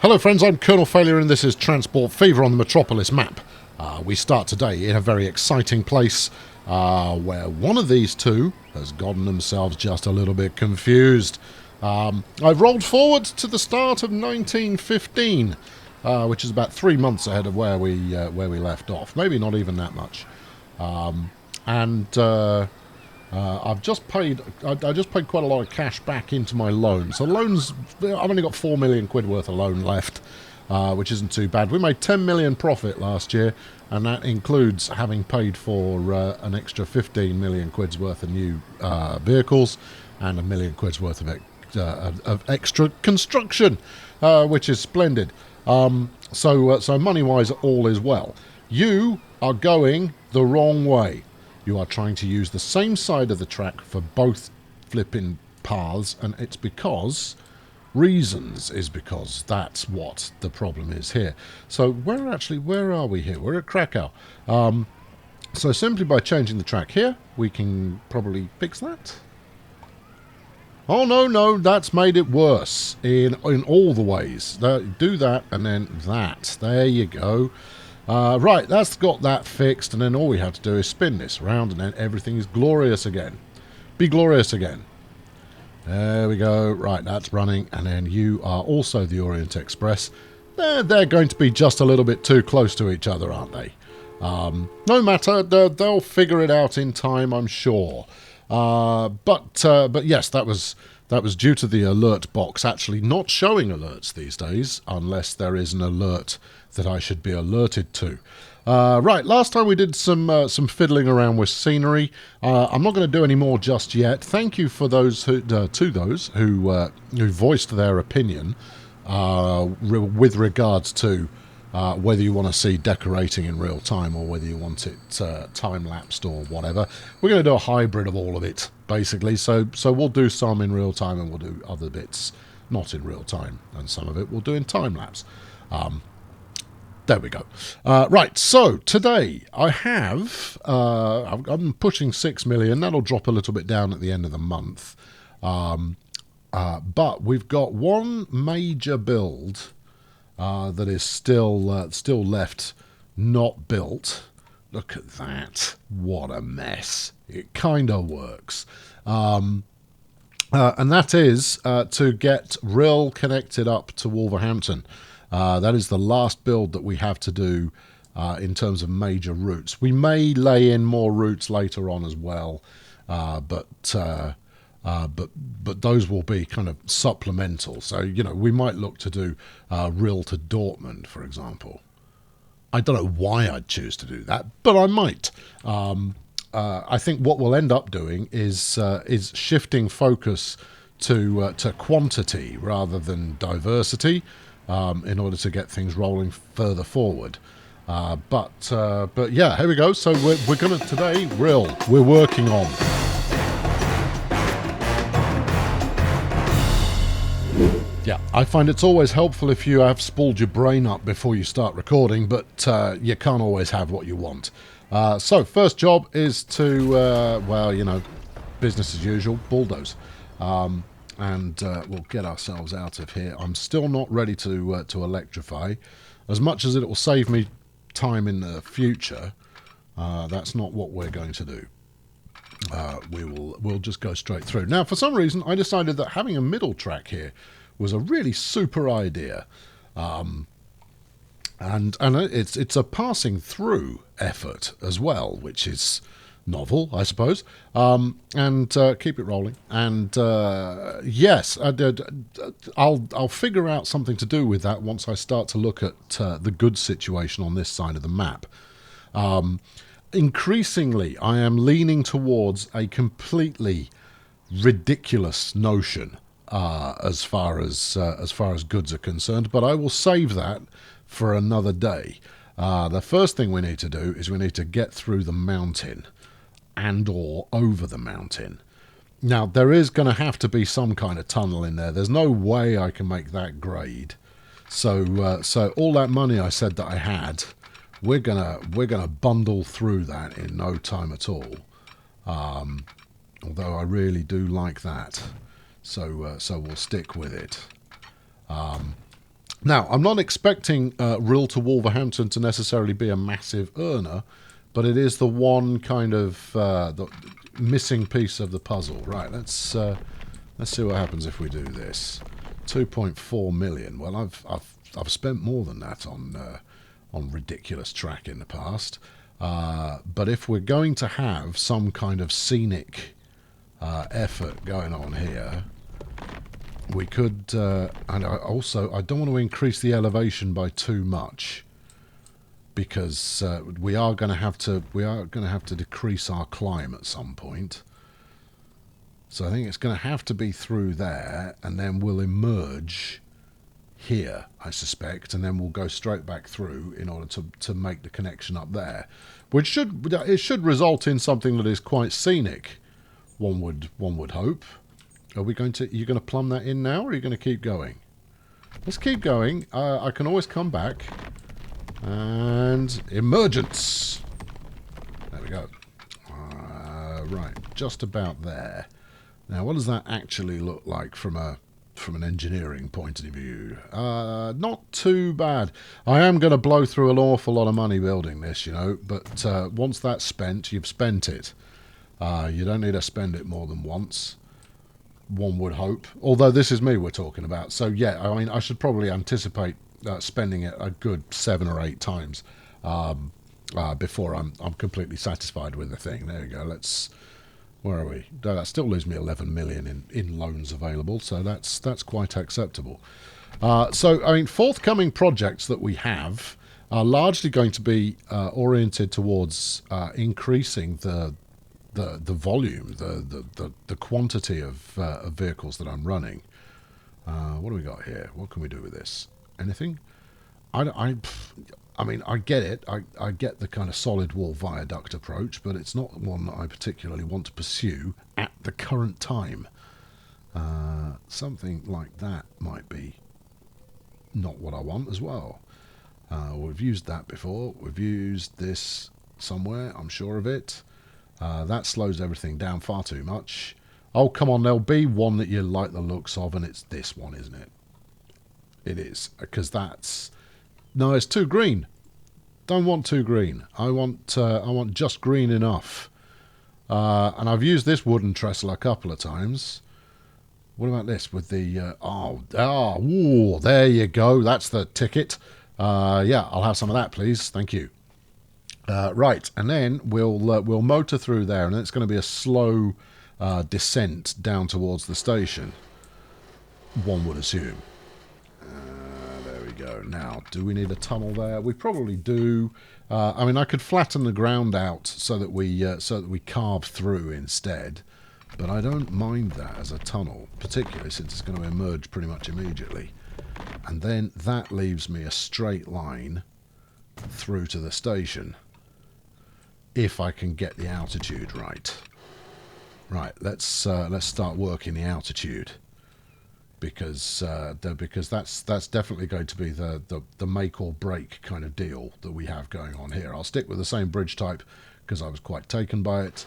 Hello friends, I'm Colonel Failure and this is Transport Fever on the Metropolis map. We start today in a very exciting place where one of these two has gotten themselves just a little bit confused. I've rolled forward to the start of 1915, which is about 3 months ahead of where we left off. Maybe not even that much. I've just paid. I just paid quite a lot of cash back into my loan. So loans, I've only got 4 million quid worth of loan left, which isn't too bad. We made 10 million profit last year, and that includes having paid for an extra 15 million quid's worth of new vehicles and 1 million quid's worth of extra construction, which is splendid. So money-wise, all is well. You are going the wrong way. You are trying to use the same side of the track for both flipping paths, and it's because that's what the problem is here. So where are we here? We're at Krakow. So simply by changing the track here, we can probably fix that. Oh no, that's made it worse in all the ways. Do that and then that. There you go. Right, that's got that fixed, and then all we have to do is spin this round, and then everything is glorious again. Be glorious again. There we go. Right, that's running, and then you are also the Orient Express. They're going to be just a little bit too close to each other, aren't they? No matter, they'll figure it out in time, I'm sure. But yes, that was due to the alert box actually not showing alerts these days, unless there is an alert that I should be alerted to. Right, last time we did some fiddling around with scenery. I'm not going to do any more just yet. Thank you for those who voiced their opinion with regards to whether you want to see decorating in real time or whether you want it time-lapsed or whatever. We're going to do a hybrid of all of it, basically. So we'll do some in real time and we'll do other bits not in real time, and some of it we'll do in time-lapse. There we go. Right, so today I have... I'm pushing 6 million. That'll drop a little bit down at the end of the month. But we've got one major build that is still left not built. Look at that. What a mess. It kind of works. And that is to get rail connected up to Wolverhampton. That is the last build that we have to do in terms of major routes. We may lay in more routes later on as well, but those will be kind of supplemental. So, you know, we might look to do Rill to Dortmund, for example. I don't know why I'd choose to do that, but I might. I think what we'll end up doing is shifting focus to quantity rather than diversity, in order to get things rolling further forward. But yeah, here we go. So we're going to today Rill. We're working on. Yeah, I find it's always helpful if you have spooled your brain up before you start recording, but you can't always have what you want. So first job is to, well, you know, business as usual, bulldoze. And we'll get ourselves out of here. I'm still not ready to electrify. As much as it will save me time in the future, that's not what we're going to do. We'll just go straight through. Now, for some reason, I decided that having a middle track here was a really super idea. And it's a passing through effort as well, which is novel, I suppose. And keep it rolling. And yes, I'll figure out something to do with that once I start to look at the goods situation on this side of the map. Increasingly, I am leaning towards a completely ridiculous notion as far as goods are concerned, but I will save that for another day. The first thing we need to do is we need to get through the mountain and or over the mountain. Now, there is going to have to be some kind of tunnel in there. There's no way I can make that grade. So all that money I said that I had, we're gonna bundle through that in no time at all. Although I really do like that. So we'll stick with it. Now, I'm not expecting Rill to Wolverhampton to necessarily be a massive earner, but it is the one kind of the missing piece of the puzzle. Right, let's see what happens if we do this. 2.4 million. Well, I've spent more than that on ridiculous track in the past. But if we're going to have some kind of scenic effort going on here, we could, and I don't want to increase the elevation by too much, because we are going to have to decrease our climb at some point. So I think it's going to have to be through there, and then we'll emerge here, I suspect, and then we'll go straight back through in order to make the connection up there, which should result in something that is quite scenic. One would hope. Are you going to plumb that in now, or are you going to keep going? Let's keep going. I can always come back. And emergence. There we go. Right, just about there. Now, what does that actually look like from an engineering point of view? Not too bad. I am going to blow through an awful lot of money building this, you know, but once that's spent, you've spent it. You don't need to spend it more than once. One would hope. Although this is me we're talking about. So, yeah, I mean, I should probably anticipate spending it a good 7 or 8 times before I'm completely satisfied with the thing. There you go. Where are we? That still leaves me 11 million in loans available, so that's quite acceptable. So, I mean, forthcoming projects that we have are largely going to be oriented towards increasing the volume, the quantity of vehicles that I'm running. What do we got here? What can we do with this? Anything? I mean, I get it. I get the kind of solid wall viaduct approach, but it's not one that I particularly want to pursue at the current time. Something like that might be not what I want as well. We've used that before. We've used this somewhere, I'm sure of it. That slows everything down far too much. Oh, come on, there'll be one that you like the looks of, and it's this one, isn't it? It is, because that's... No, it's too green. Don't want too green. I want just green enough. And I've used this wooden trestle a couple of times. What about this with the... ooh, there you go. That's the ticket. Yeah, I'll have some of that, please. Thank you. Right, and then we'll motor through there, and then it's going to be a slow descent down towards the station, one would assume. There we go. Now, do we need a tunnel there? We probably do. I mean, I could flatten the ground out so that we carve through instead, but I don't mind that as a tunnel, particularly since it's going to emerge pretty much immediately. And then that leaves me a straight line through to the station, if I can get the altitude right. Right, let's start working the altitude, because that's definitely going to be the make or break kind of deal that we have going on here. I'll stick with the same bridge type because I was quite taken by it,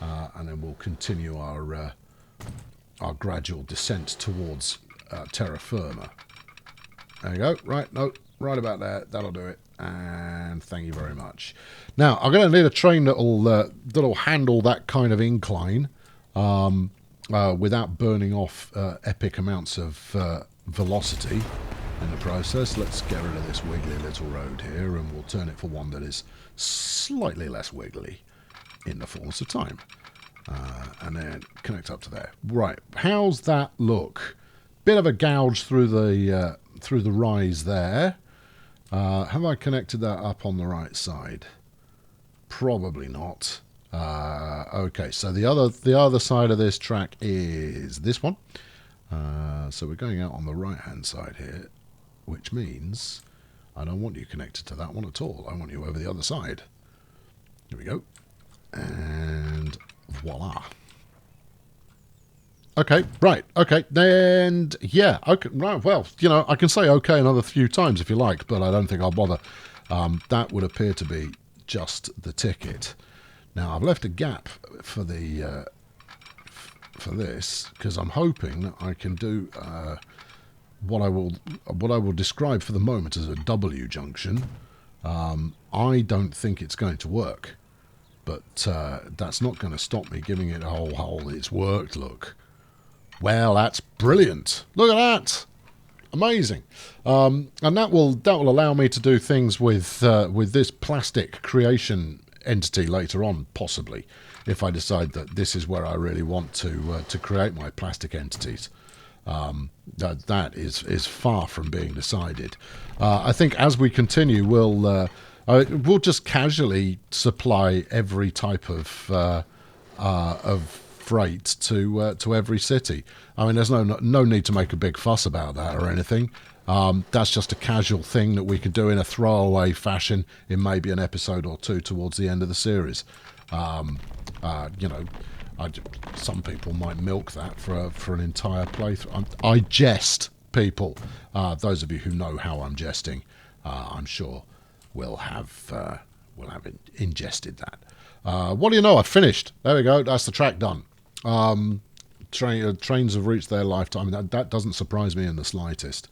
and then we'll continue our gradual descent towards terra firma. There you go. Right, no, right about there. That'll do it. And thank you very much. Now, I'm going to need a train that'll handle that kind of incline without burning off epic amounts of velocity in the process. Let's get rid of this wiggly little road here, and we'll turn it for one that is slightly less wiggly in the fullness of time. And then connect up to there. Right, how's that look? Bit of a gouge through the rise there. Have I connected that up on the right side? Probably not. Okay, so the other side of this track is this one. So we're going out on the right hand side here, which means I don't want you connected to that one at all. I want you over the other side. Here we go. And voila. Okay, right, okay, and yeah, okay, right, well, you know, I can say okay another few times if you like, but I don't think I'll bother. That would appear to be just the ticket. Now, I've left a gap for the for this, because I'm hoping that I can do what I will describe for the moment as a W junction. I don't think it's going to work, but that's not going to stop me giving it a whole it's worked look. Well, that's brilliant. Look at that. Amazing. And that will allow me to do things with this plastic creation entity later on, possibly, if I decide that this is where I really want to create my plastic entities. That is far from being decided. I think as we continue, we'll just casually supply every type of freight to every city. I mean, there's no need to make a big fuss about that or anything. That's just a casual thing that we could do in a throwaway fashion in maybe an episode or two towards the end of the series. You know, some people might milk that for an entire playthrough. I jest, people. Those of you who know how I'm jesting, I'm sure will have ingested that. What do you know? I've finished. There we go. That's the track done. Trains have reached their lifetime. That doesn't surprise me in the slightest.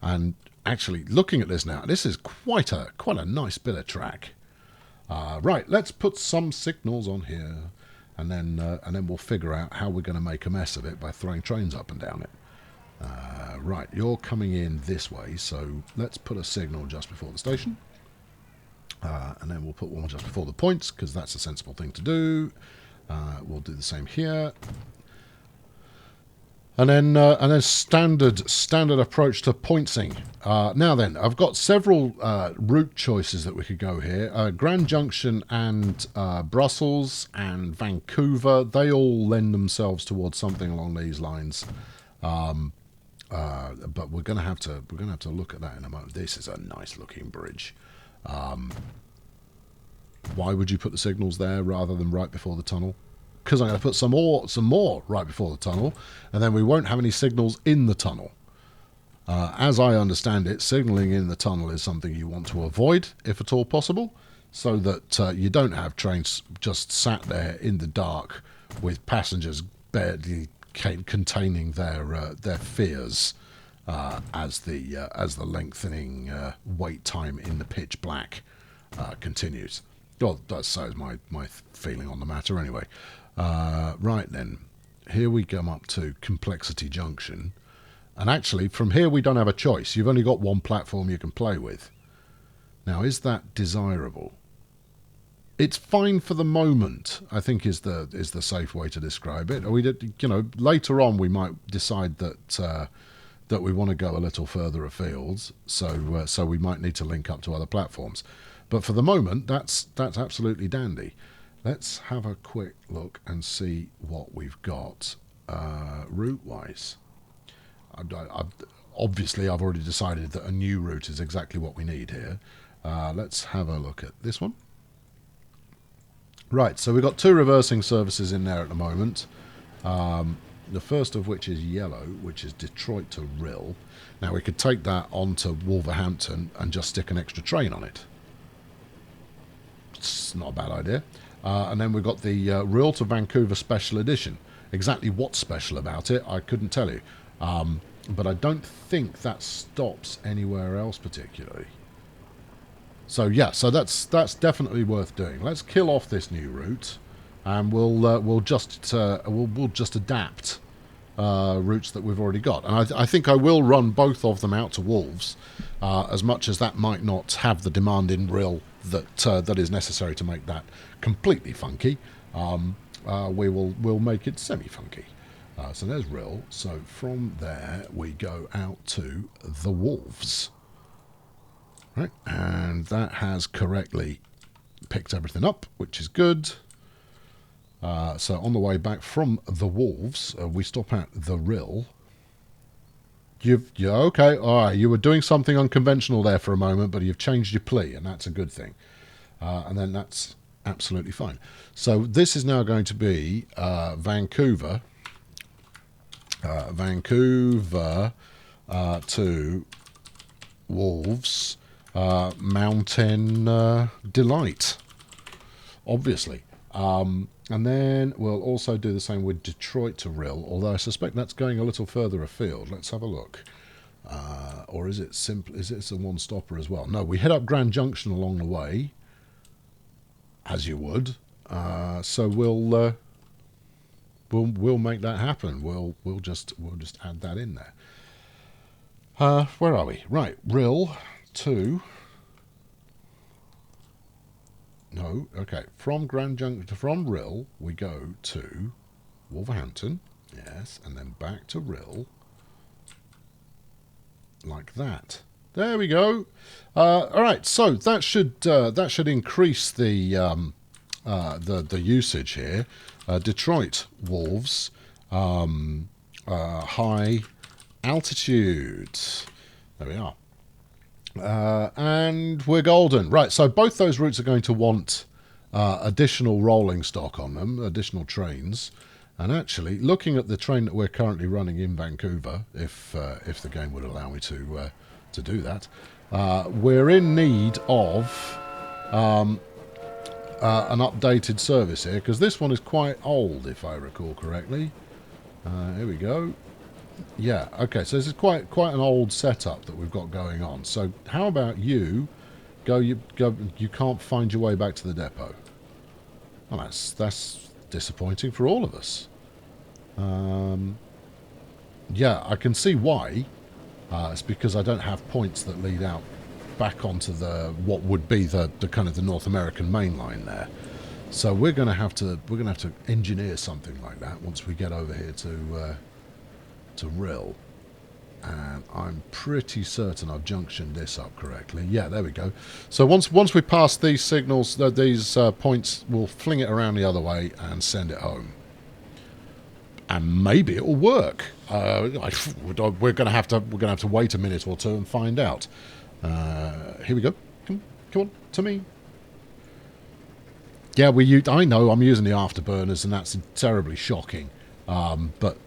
And actually, looking at this now, this is quite a nice bit of track. Right, let's put some signals on here, and then we'll figure out how we're going to make a mess of it by throwing trains up and down it. Right, you're coming in this way, so let's put a signal just before the station. And then we'll put one just before the points, because that's a sensible thing to do. We'll do the same here. And then standard approach to pointsing. Now then, I've got several route choices that we could go here. Grand Junction and Brussels and Vancouver, they all lend themselves towards something along these lines. But we're going to have to look at that in a moment. This is a nice looking bridge. Why would you put the signals there rather than right before the tunnel? Because I'm going to put some more right before the tunnel, and then we won't have any signals in the tunnel. As I understand it, signalling in the tunnel is something you want to avoid, if at all possible, so that you don't have trains just sat there in the dark with passengers barely containing their fears as the lengthening wait time in the pitch black continues. Well, so is my feeling on the matter anyway. Right then, here we come up to Complexity Junction, and actually from here we don't have a choice. You've only got one platform you can play with. Now, is that desirable? It's fine for the moment, I think is the safe way to describe it. Later on we might decide that we want to go a little further afield, so we might need to link up to other platforms. But for the moment, that's absolutely dandy. Let's have a quick look and see what we've got route-wise. Obviously, I've already decided that a new route is exactly what we need here. Let's have a look at this one. Right, so we've got two reversing services in there at the moment. The first of which is yellow, which is Detroit to Rill. Now, we could take that on to Wolverhampton and just stick an extra train on it. It's not a bad idea. And then we've got the Rill to Vancouver Special Edition. Exactly what's special about it, I couldn't tell you. But I don't think that stops anywhere else particularly. So yeah, so that's definitely worth doing. Let's kill off this new route, and we'll just adapt routes that we've already got. And I think I will run both of them out to Wolves, as much as that might not have the demand in Rill that is necessary to make that completely funky. We'll make it semi-funky. So there's Rill. So from there we go out to the Wolves. Right, and that has correctly picked everything up, which is good. So on the way back from the Wolves, we stop at the Rill. Yeah, okay, all right. You were doing something unconventional there for a moment, but you've changed your plea, and that's a good thing. And then that's absolutely fine. So this is now going to be Vancouver to Wolves Mountain Delight, obviously. And then we'll also do the same with Detroit to Rill, although I suspect that's going a little further afield. Let's have a look. Or is it simple? Is it a one-stopper as well? No, we head up Grand Junction along the way, as you would. So we'll make that happen. We'll just add that in there. Where are we? Right, Rill to. No, okay. From Grand Junction, from Rill, we go to Wolverhampton. Yes, and then back to Rill. Like that. There we go. All right, so that should increase the usage here. Detroit Wolves, high altitude. There we are. And we're golden. Right, so both those routes are going to want additional rolling stock on them, additional trains. And actually, looking at the train that we're currently running in Vancouver, if the game would allow me to do that, we're in need of an updated service here, because this one is quite old, if I recall correctly. Here we go. Yeah, okay, so this is quite an old setup that we've got going on. So how about you can't find your way back to the depot? Well, that's disappointing for all of us. Yeah, I can see why. It's because I don't have points that lead out back onto what would be the kind of the North American main line there. So we're gonna have to engineer something like that once we get over here to Rill. And I'm pretty certain I've junctioned this up correctly. Yeah, there we go. So once we pass these signals, these points, we'll fling it around the other way and send it home. And maybe it'll work. We're gonna have to wait a minute or two and find out. Here we go. Come on, to me. Yeah, I know I'm using the afterburners, and that's terribly shocking. But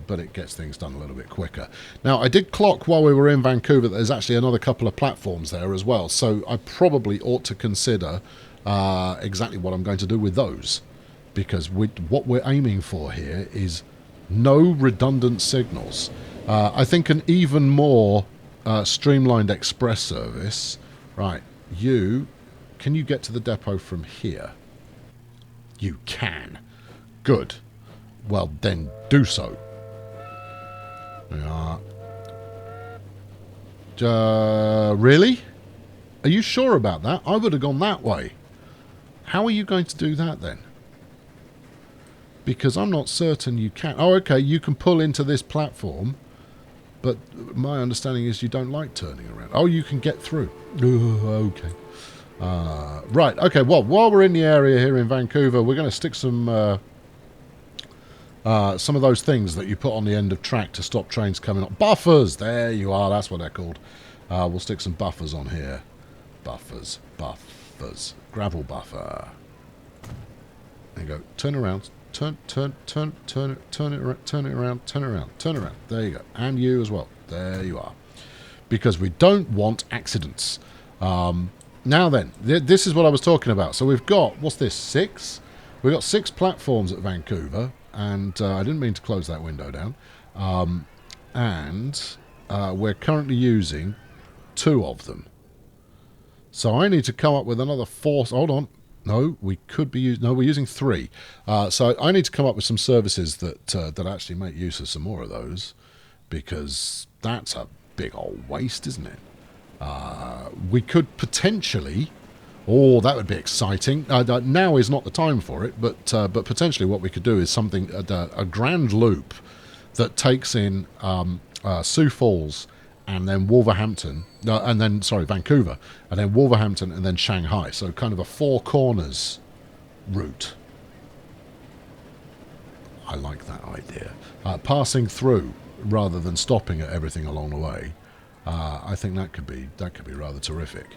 it gets things done a little bit quicker. Now, I did clock while we were in Vancouver that there's actually another couple of platforms there as well, so I probably ought to consider exactly what I'm going to do with those, because what we're aiming for here is no redundant signals. I think an even more streamlined express service. Right, can you get to the depot from here? You can. Good. Well, then do so. Really? Are you sure about that? I would have gone that way. How are you going to do that then? Because I'm not certain you can. Oh, okay, you can pull into this platform, but my understanding is you don't like turning around. Oh, you can get through. Okay. Right, okay, well, while we're in the area here in Vancouver, we're going to stick some of those things that you put on the end of track to stop trains coming up. Buffers! There you are, that's what they're called. We'll stick some buffers on here. Buffers. Gravel buffer. There you go. Turn around. Turn it around. There you go. And you as well. There you are. Because we don't want accidents. Now then, this is what I was talking about. So we've got, what's this, 6? We've got 6 platforms at Vancouver. And I didn't mean to close that window down. We're currently using 2 of them. So I need to come up with another 4. Hold on. No, we could be using... No, we're using 3. So I need to come up with some services that actually make use of some more of those. Because that's a big old waste, isn't it? We could potentially... Oh, that would be exciting. Now is not the time for it, but potentially what we could do is something, a grand loop that takes in Sioux Falls and then Wolverhampton, Vancouver, and then Wolverhampton and then Shanghai. So kind of a 4 corners route. I like that idea. Passing through rather than stopping at everything along the way. I think that could be rather terrific.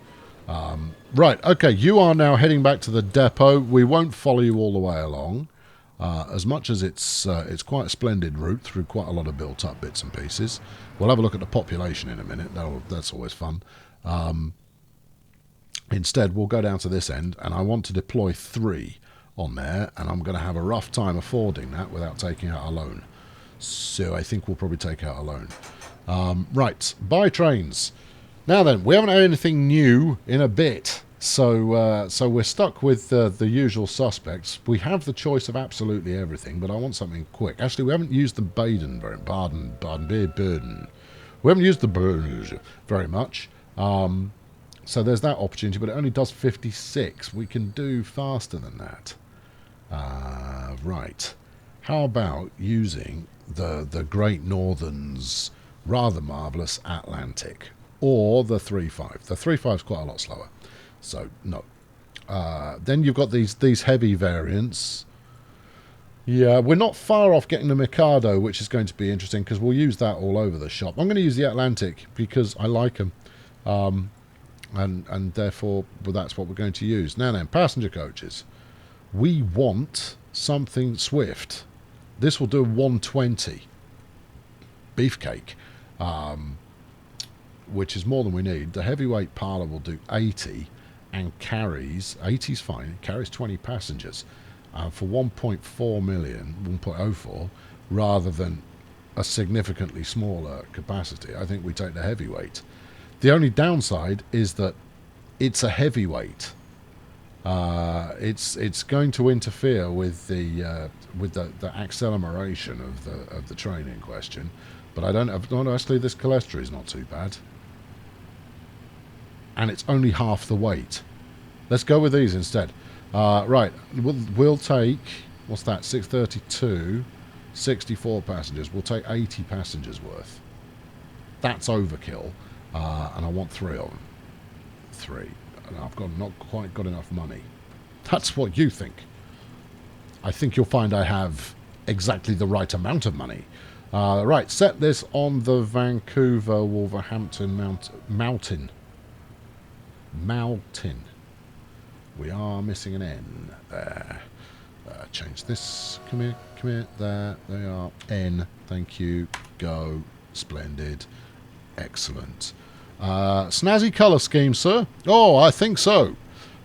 Right, okay, you are now heading back to the depot. We won't follow you all the way along, as much as it's quite a splendid route through quite a lot of built-up bits and pieces. We'll have a look at the population in a minute. That's always fun. Instead, we'll go down to this end, and I want to deploy 3 on there, and I'm going to have a rough time affording that without taking out a loan. So I think we'll probably take out a loan. Right, buy trains. Now then, we haven't had anything new in a bit, so we're stuck with the usual suspects. We have the choice of absolutely everything, but I want something quick. Actually, we haven't used the Baden very Baden. We haven't used the Burden very much. So there's that opportunity, but it only does 56. We can do faster than that. Right. How about using the Great Northern's rather marvellous Atlantic, or the 3.5. The 3.5 is quite a lot slower, so no. Then you've got these heavy variants. Yeah, we're not far off getting the Mikado, which is going to be interesting because we'll use that all over the shop. I'm going to use the Atlantic because I like them, and therefore, well, that's what we're going to use. Now then, passenger coaches. We want something swift. This will do 120. Beefcake. Which is more than we need. The heavyweight parlour will do 80 and carries, 80's fine, it carries 20 passengers for 1.4 million, 1.04, rather than a significantly smaller capacity. I think we take the heavyweight. The only downside is that it's a heavyweight. It's going to interfere with the acceleration of the train in question. But I don't have, honestly, this cholesterol is not too bad. And it's only half the weight. Let's go with these instead. Right, we'll take, what's that, 632, 64 passengers. We'll take 80 passengers worth. That's overkill. And I want 3 of them. 3. And I've not quite got enough money. That's what you think. I think you'll find I have exactly the right amount of money. Right, set this on the Vancouver Wolverhampton Mountain. We are missing an N there. Change this. Come here. There they are. N. Thank you. Go. Splendid. Excellent. Snazzy colour scheme, sir. Oh, I think so.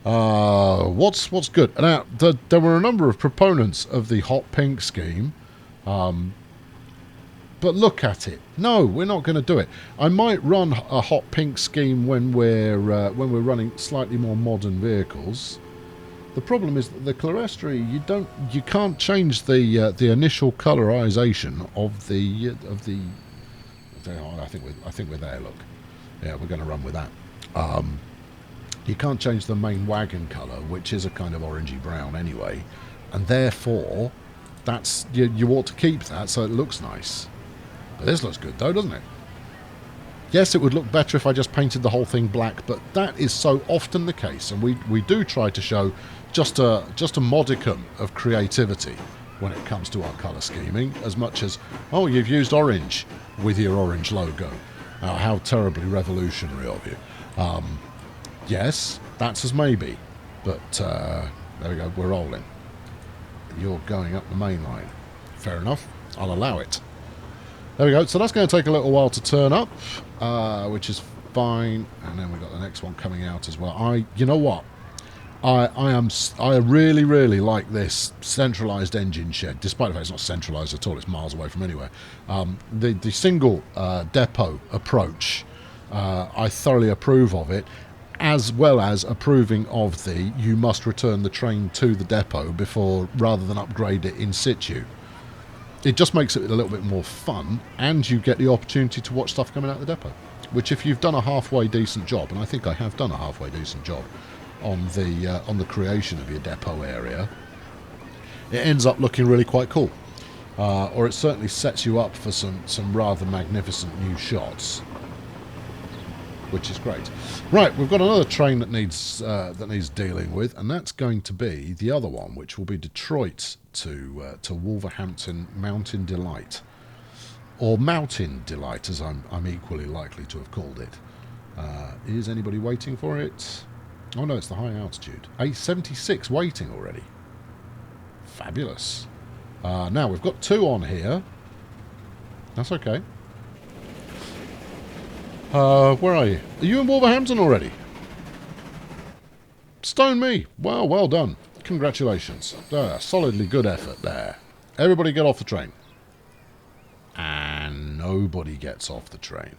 What's good? Now, there were a number of proponents of the hot pink scheme. But look at it. No, we're not going to do it. I might run a hot pink scheme when we're running slightly more modern vehicles. The problem is that the Clerestory, you can't change the initial colorization of the. I think we're there. Look, yeah, we're going to run with that. You can't change the main wagon colour, which is a kind of orangey brown anyway, and therefore, that's you ought to keep that so it looks nice. But this looks good though, doesn't it? Yes, it would look better if I just painted the whole thing black, but that is so often the case, and we do try to show just a modicum of creativity when it comes to our colour scheming, as much as, oh, you've used orange with your orange logo. How terribly revolutionary of you. Yes, that's as maybe, but there we go, we're rolling. You're going up the main line. Fair enough, I'll allow it. There we go, so that's going to take a little while to turn up, which is fine, and then we've got the next one coming out as well. You know what? I really, really like this centralised engine shed, despite the fact it's not centralised at all, it's miles away from anywhere. The single depot approach, I thoroughly approve of it, as well as approving of you must return the train to the depot before, rather than upgrade it in situ. It just makes it a little bit more fun, and you get the opportunity to watch stuff coming out of the depot, which if you've done a halfway decent job, and I think I have done a halfway decent job on the creation of your depot area, it ends up looking really quite cool, or it certainly sets you up for some rather magnificent new shots, which is great. Right, we've got another train that needs dealing with, and that's going to be the other one, which will be Detroit to Wolverhampton Mountain Delight, or Mountain Delight, as I'm equally likely to have called it. Is anybody waiting for it? Oh no, it's the high altitude. 876 waiting already. Fabulous. Now we've got 2 on here. That's okay. Where are you? Are you in Wolverhampton already? Stone me. Well done. Congratulations. Solidly good effort there. Everybody get off the train. And nobody gets off the train.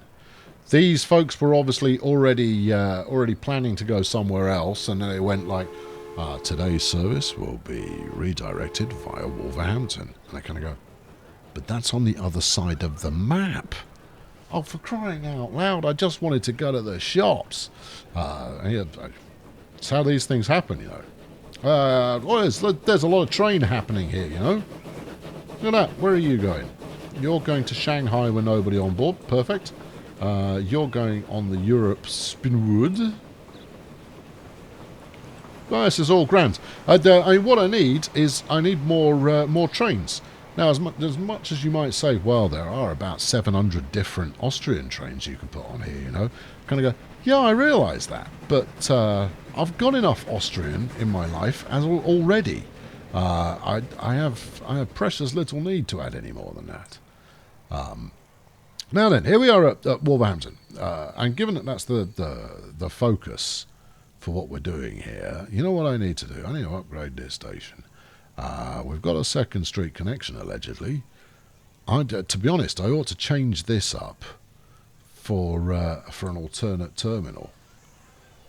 These folks were obviously already planning to go somewhere else, and then they went like, today's service will be redirected via Wolverhampton. And I kind of go, but that's on the other side of the map. Oh, for crying out loud, I just wanted to go to the shops. It's how these things happen, you know. There's a lot of train happening here, you know. Look at that. Where are you going? You're going to Shanghai with nobody on board. Perfect. You're going on the Europe Spinwood. Well, this is all grand. I mean, what I need is more trains. Now, as much as you might say, well, there are about 700 different Austrian trains you can put on here, you know. Kind of go, yeah, I realise that, but I've got enough Austrian in my life as already. I have precious little need to add any more than that. Now then, here we are at Wolverhampton, and given that that's the focus for what we're doing here, you know what I need to do? I need to upgrade this station. We've got a second street connection, allegedly. To be honest, I ought to change this up for an alternate terminal,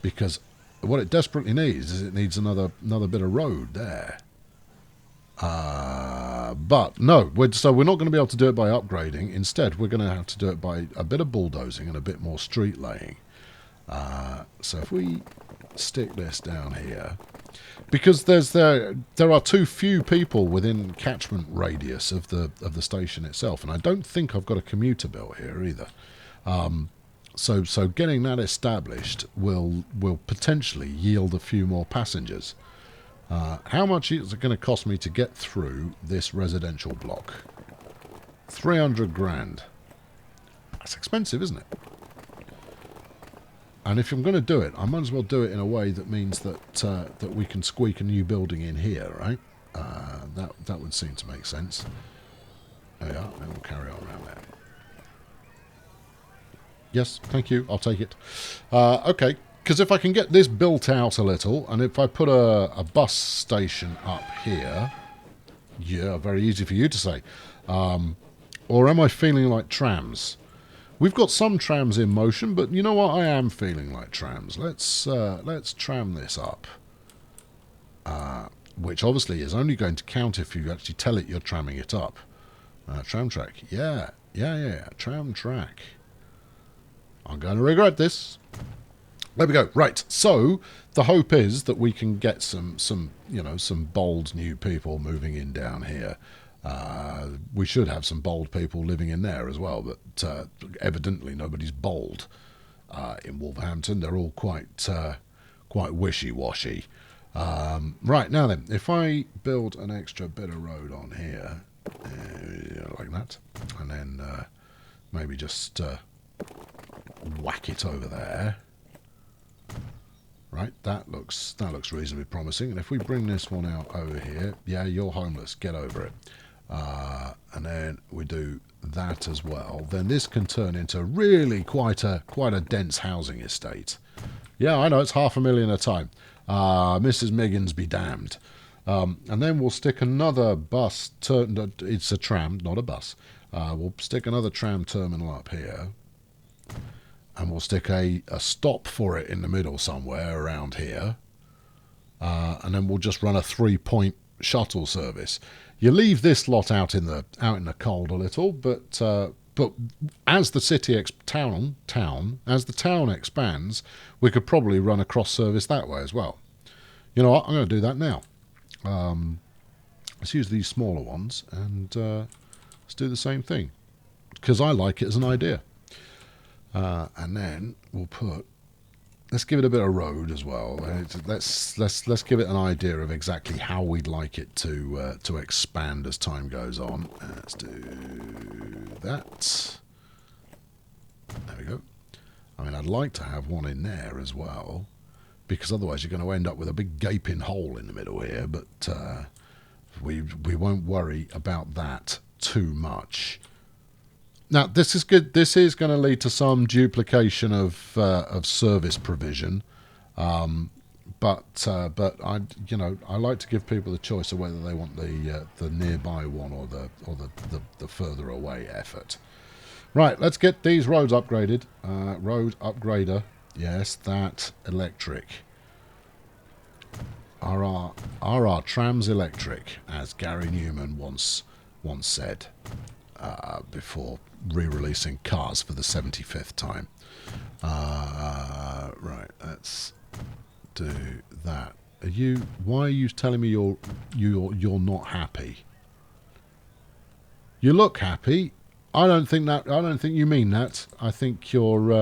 because what it desperately needs is it needs another bit of road there. But no, so we're not going to be able to do it by upgrading. Instead, we're going to have to do it by a bit of bulldozing and a bit more street laying. So if we stick this down here, because there are too few people within catchment radius of the station itself, and I don't think I've got a commuter built here either. So getting that established will potentially yield a few more passengers. How much is it going to cost me to get through this residential block? 300 grand. That's expensive, isn't it? And if I'm going to do it, I might as well do it in a way that means that we can squeak a new building in here, right? That would seem to make sense. There we are, and we'll carry on around there. Yes, thank you, I'll take it. Okay, because if I can get this built out a little, and if I put a bus station up here, yeah, very easy for you to say. Or am I feeling like trams? We've got some trams in motion, but you know what? I am feeling like trams. Let's tram this up. Which obviously is only going to count if you actually tell it you're tramming it up. Tram track. Yeah. Tram track. I'm going to regret this. There we go. Right. So the hope is that we can get some bold new people moving in down here. We should have some bold people living in there as well, but evidently nobody's bold in Wolverhampton. They're all quite wishy-washy. Right, now then, if I build an extra bit of road on here, like that, and then maybe just whack it over there. Right, that looks reasonably promising. And if we bring this one out over here, yeah, you're homeless, get over it. And then we do that as well. Then this can turn into really quite a dense housing estate. Yeah, I know, it's $500,000 a time. Mrs. Miggins be damned. And then we'll stick another bus. It's a tram, not a bus. We'll stick another tram terminal up here. And we'll stick a stop for it in the middle somewhere around here. And then we'll just run a 3-point shuttle service. You leave this lot out in the cold a little, but as the town expands, we could probably run a cross service that way as well. You know what? I'm going to do that now. Let's use these smaller ones and let's do the same thing because I like it as an idea. And then we'll let's give it a bit of road as well. Let's give it an idea of exactly how we'd like it to expand as time goes on. Let's do that. There we go. I mean, I'd like to have one in there as well, because otherwise you're going to end up with a big gaping hole in the middle here. But we won't worry about that too much. Now, this is good. This is going to lead to some duplication of service provision, but I like to give people the choice of whether they want the nearby one or the further away effort. Right, let's get these roads upgraded. Road upgrader. Yes, that electric. Are our trams electric, as Gary Newman once said, before re-releasing Cars for the 75th time. Right, let's do that. Why are you telling me you're not happy? You look happy. I don't think you mean that. I think you're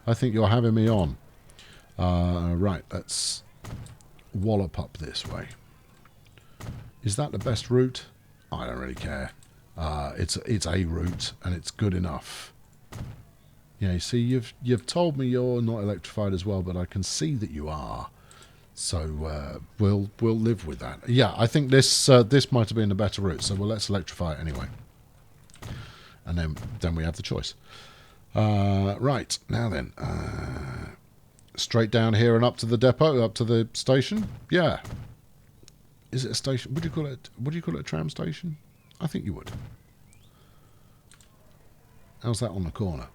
having me on. Right, let's wallop up this way. Is that the best route? I don't really care. It's a route and it's good enough. Yeah, you see, you've told me you're not electrified as well, but I can see that you are. So we'll live with that. Yeah, I think this might have been a better route. So let's electrify it anyway, and then we have the choice. Right, now then, straight down here and up to the depot, up to the station. Yeah, is it a station? Would you call it a tram station? I think you would. How's that on the corner?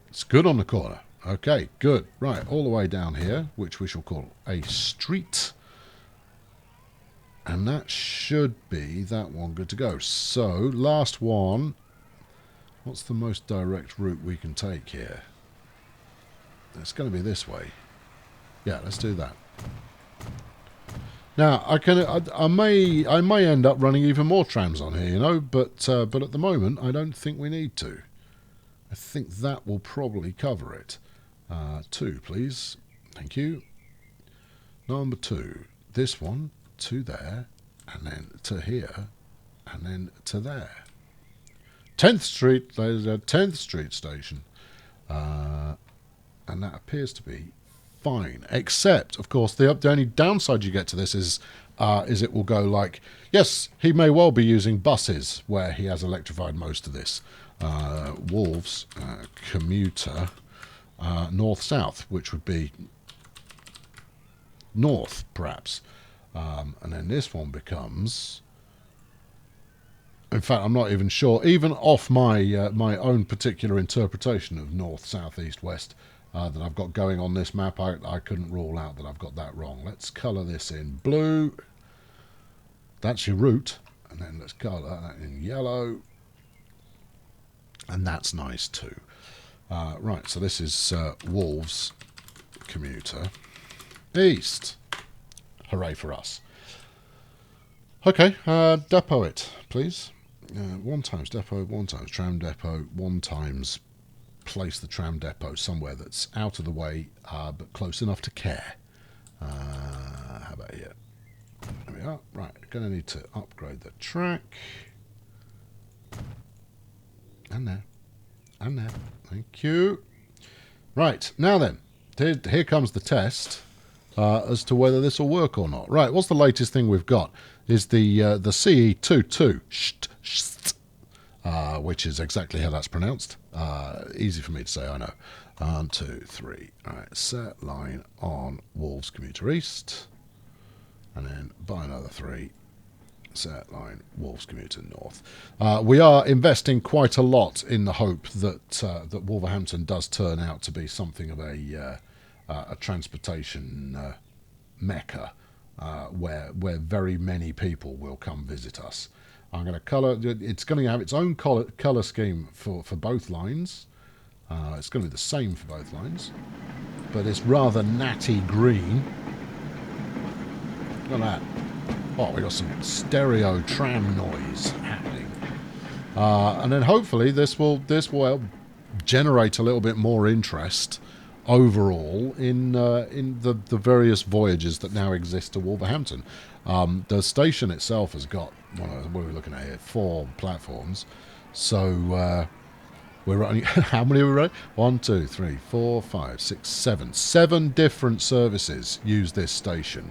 It's good on the corner. Okay, good. Right, all the way down here, which we shall call a street. And that should be that one good to go. So, last one. What's the most direct route we can take here? It's going to be this way. Yeah, let's do that. Now, I may end up running even more trams on here, you know, but at the moment, I don't think we need to. I think that will probably cover it. 2, please. Thank you. Number 2. This one to there, and then to here, and then to there. 10th Street, there's a 10th Street station. And that appears to be fine. Except, of course, the only downside you get to this is it will go like, yes, he may well be using buses where he has electrified most of this. Wolves, Commuter, north-south, which would be north, perhaps. And then this one becomes... In fact, I'm not even sure. Even off my my own particular interpretation of north, south, east, west that I've got going on this map, I couldn't rule out that I've got that wrong. Let's colour this in blue. That's your route. And then let's colour that in yellow. And that's nice too. Right, so this is Wolves Commuter East. Hooray for us. Okay, depot it, please. 1 times depot, 1 times tram depot, 1 times place the tram depot somewhere that's out of the way, but close enough to care. How about here? There we are. Right, going to need to upgrade the track. And there. And there. Thank you. Right, now then, here comes the test as to whether this will work or not. Right, what's the latest thing we've got? Is the CE22, which is exactly how that's pronounced. Easy for me to say, I know. 1, 2, 3. All right, set line on Wolves Commuter East. And then by another 3, set line Wolves Commuter North. We are investing quite a lot in the hope that that Wolverhampton does turn out to be something of a transportation mecca. Where very many people will come visit us. I'm going to colour. It's going to have its own colour scheme for both lines. It's going to be the same for both lines, but it's rather natty green. Look at that! Oh, we got some stereo tram noise happening, and then hopefully this will help generate a little bit more interest overall in the various voyages that now exist to Wolverhampton. The station itself has got, what are we looking at here? 4 platforms. So we're running, how many are we running? 1, 2, 3, 4, 5, 6, 7. 7 different services use this station.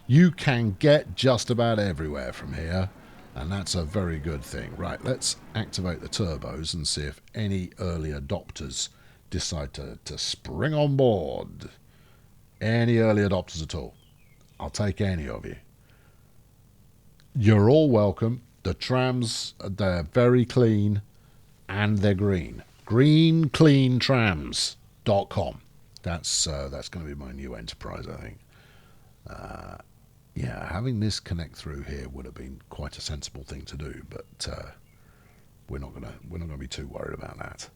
You can get just about everywhere from here, and that's a very good thing. Right, let's activate the turbos and see if any early adopters decide to spring on board. Any early adopters at all. I'll take any of you. You're all welcome. The trams, they're very clean and they're green. greencleantrams.com. That's going to be my new enterprise, I think. Yeah, having this connect through here would have been quite a sensible thing to do, but we're not gonna be too worried about that.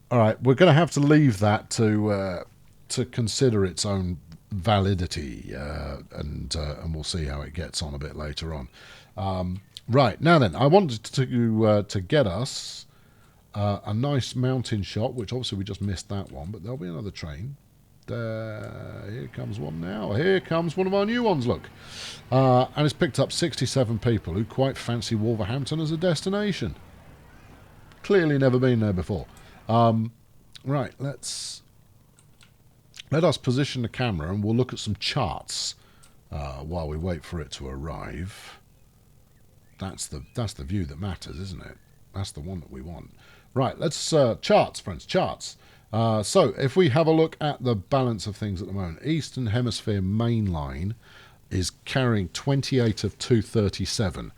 All right, we're going to have to leave that to consider its own validity, and we'll see how it gets on a bit later on. Right, now then, I wanted to get us a nice mountain shot, which obviously we just missed that one, but there'll be another train. Here comes one now. Here comes one of our new ones, look. And it's picked up 67 people who quite fancy Wolverhampton as a destination. Clearly never been there before. Right, let us position the camera and we'll look at some charts while we wait for it to arrive. That's the view that matters, isn't it? That's the one that we want. Right, let's charts, friends, charts. So if we have a look at the balance of things at the moment, Eastern Hemisphere main line is carrying 28 of 237.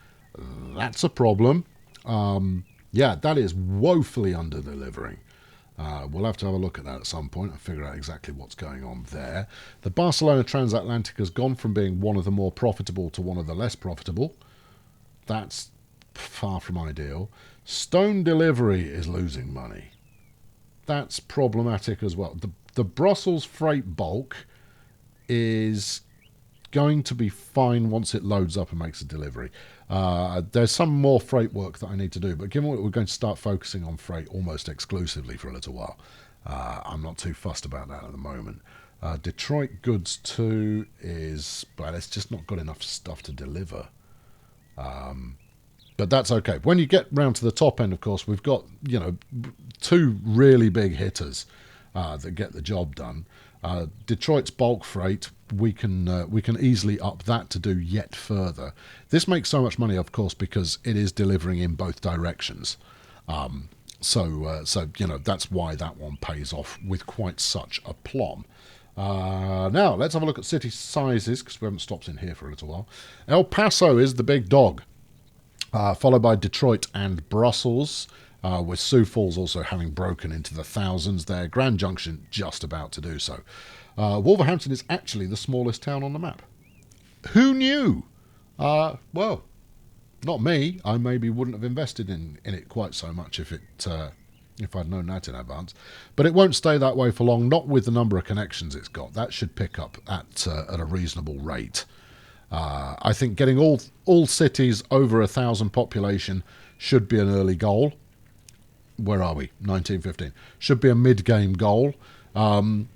That's a problem. Yeah, that is woefully under-delivering. We'll have to have a look at that at some point and figure out exactly what's going on there. The Barcelona Transatlantic has gone from being one of the more profitable to one of the less profitable. That's far from ideal. Stone Delivery is losing money. That's problematic as well. The Brussels freight bulk is going to be fine once it loads up and makes a delivery. There's some more freight work that I need to do, but given what we're going to start focusing on freight almost exclusively for a little while, I'm not too fussed about that at the moment. Detroit Goods 2 is, but it's just not got enough stuff to deliver. But that's okay. When you get round to the top end, of course, we've got, two really big hitters that get the job done. Detroit's bulk freight, we can easily up that to do yet further. This makes so much money, of course, because it is delivering in both directions. So that's why that one pays off with quite such aplomb. Now let's have a look at city sizes, because we haven't stopped in here for a little while. El Paso is the big dog, followed by Detroit and Brussels. With Sioux Falls also having broken into the thousands there. Grand Junction just about to do so. Wolverhampton is actually the smallest town on the map. Who knew? Well, not me. I maybe wouldn't have invested in it quite so much if I'd known that in advance. But it won't stay that way for long, not with the number of connections it's got. That should pick up at a reasonable rate. I think getting all cities over 1,000 population should be an early goal. Where are we? 1915. Should be a mid-game goal, and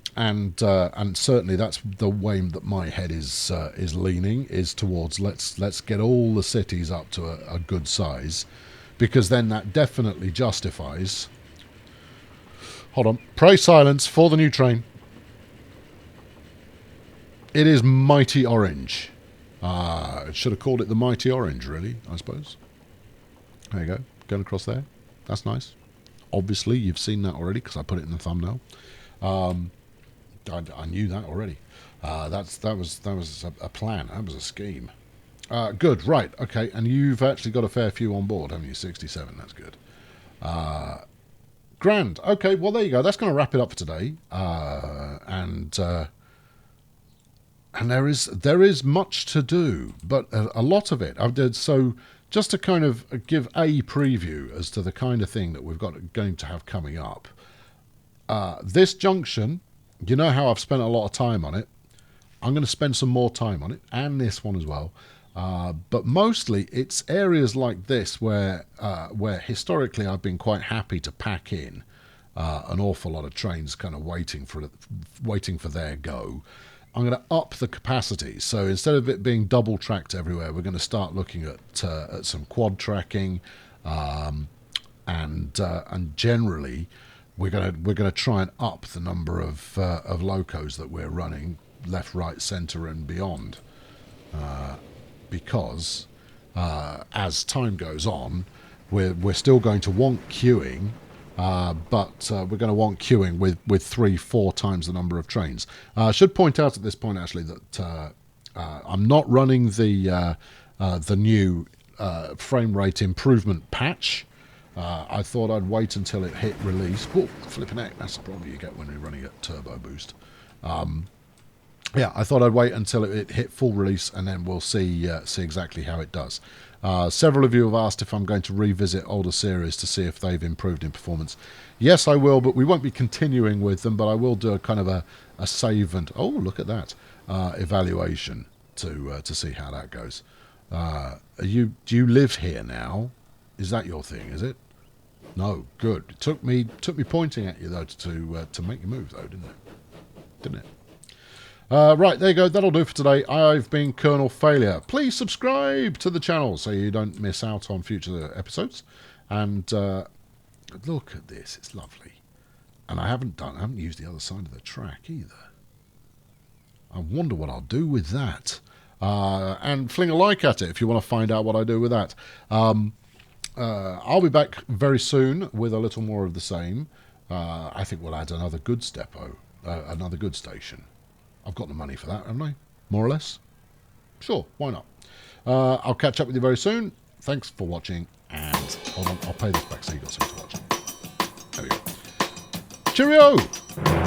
certainly that's the way that my head is leaning, is towards let's get all the cities up to a good size, because then that definitely justifies. Hold on, pray silence for the new train. It is Mighty Orange. Should have called it the Mighty Orange, really, I suppose. There you go, going across there. That's nice. Obviously, you've seen that already because I put it in the thumbnail. I knew that already. That was a plan. That was a scheme. Good, right, okay. And you've actually got a fair few on board, haven't you? 67. That's good. Grand. Okay, well there you go. That's going to wrap it up for today. And there is much to do, but a lot of it. So just to kind of give a preview as to the kind of thing that we've going to have coming up. This junction, you know how I've spent a lot of time on it. I'm going to spend some more time on it, and this one as well. But mostly it's areas like this where historically I've been quite happy to pack in an awful lot of trains kind of waiting for their go. I'm going to up the capacity. So instead of it being double tracked everywhere, we're going to start looking at some quad tracking, and generally we're going to try and up the number of locos that we're running left, right, centre, and beyond. Because as time goes on, we're still going to want queuing. But we're going to want queuing with 3-4 times the number of trains. I should point out at this point actually that I'm not running the new frame rate improvement patch I thought I'd wait until it hit release. Whoa, flipping heck, that's the problem you get when you're running at turbo boost. Yeah, I thought I'd wait until it hit full release, and then we'll see exactly how it does. Several of you have asked if I'm going to revisit older series to see if they've improved in performance. Yes, I will, but we won't be continuing with them, but I will do a kind of a save and, oh, look at that, evaluation to see how that goes. Do you live here now? Is that your thing, is it? No, good. It took me pointing at you, though, to make you move, though, didn't it? Didn't it? Right, there you go. That'll do for today. I've been Colonel Failure. Please subscribe to the channel so you don't miss out on future episodes. And look at this. It's lovely. And I haven't used the other side of the track either. I wonder what I'll do with that. And fling a like at it if you want to find out what I do with that. I'll be back very soon with a little more of the same. I think we'll add another goods depot, another goods station. I've got the money for that, haven't I? More or less? Sure, why not? I'll catch up with you very soon. Thanks for watching, and hold on, I'll pay this back so you got something to watch. There we go. Cheerio!